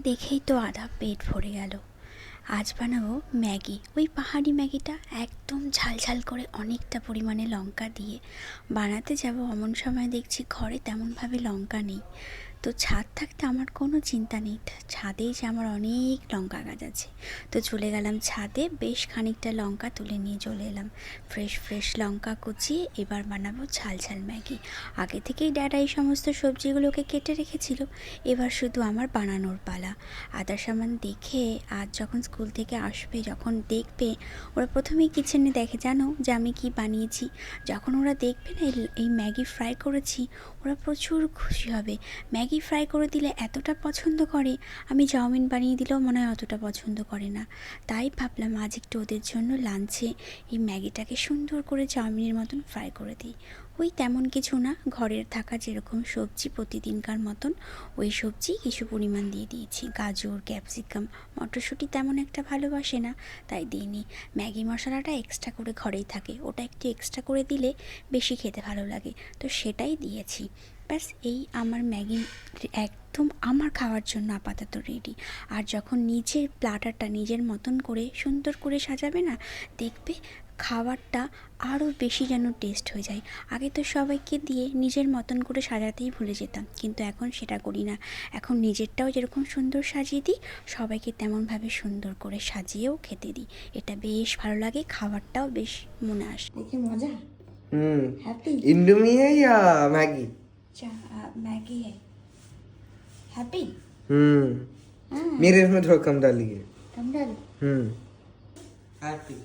দেখেই তো আধা পেট ভরে গেল। আজ বানাবো ম্যাগি, ওই পাহাড়ি ম্যাগিটা, একদম ঝাল ঝাল করে অনেকটা পরিমাণে লঙ্কা দিয়ে বানাতে যাব। এমন সময় দেখছি ঘরে তেমনভাবে লঙ্কা নেই। তো ছাদ থাকতে আমার কোনো চিন্তা নেই, ছাদেই যে আমার অনেক লঙ্কা গাছ আছে। তো চলে গেলাম ছাদে, বেশ খানিকটা লঙ্কা তুলে নিয়ে চলে এলাম। ফ্রেশ ফ্রেশ লঙ্কা কুচিয়ে এবার বানাবো ঝাল ঝাল ম্যাগি। আগে থেকেই ড্যাডা এই সমস্ত সবজিগুলোকে কেটে রেখেছিল, এবার শুধু আমার বানানোর পালা। আদা সামান দেখে আজ যখন স্কুল থেকে আসবে, যখন দেখবে, ওরা প্রথমেই কিচেনে দেখে জানো যে আমি কি বানিয়েছি। যখন ওরা দেখবে না এই ম্যাগি ফ্রাই করেছি, ওরা প্রচুর খুশি হবে। ম্যাগি ফ্রাই করে দিলে এতটা পছন্দ করে, আমি চাউমিন বানিয়ে দিলেও মনে হয় অতটা পছন্দ করে না। তাই ভাবলাম আজ একটু ওদের জন্য লাঞ্চে এই ম্যাগিটাকে সুন্দর করে চাউমিনের মতন ফ্রাই করে দিই। ওই তেমন কিছু না, ঘরের থাকা যেরকম সবজি প্রতিদিনকার মতন ওই সবজি কিছু পরিমাণ দিয়ে দিয়েছি। গাজর, ক্যাপসিকাম, মটরশুঁটি তেমন একটা ভালোবাসে না, তাই দিইনি। ম্যাগি মশলাটা এক্সট্রা করে ঘরেই থাকে, ওটা একটু এক্সট্রা করে দিলে বেশি খেতে ভালো লাগে, তো সেটাই দিয়েছি। ব্যাস, এই আমার ম্যাগি একদম আমার খাওয়ার জন্য আপাতত রেডি। আর যখন নিজের প্ল্যাটারটা নিজের মতন করে সুন্দর করে সাজাবে না, দেখবে খাবারটা আরও বেশি যেন টেস্ট হয়ে যায়। আগে তো সবাইকে দিয়ে নিজের মতন করে সাজাতেই ভুলে যেতাম, কিন্তু এখন সেটা করি না। এখন নিজেরটাও যেরকম সুন্দর সাজিয়ে দিই, সবাইকে তেমনভাবে সুন্দর করে সাজিয়েও খেতে দিই। এটা বেশ ভালো লাগে, খাবারটাও বেশ মনে আসে। দেখে মজা। हैप्पी इंडोमी है या मैगी? अच्छा मैगी है। हैप्पी। मेरे इसमें थोड़ा कम डालिए। कम डाल। हैप्पी।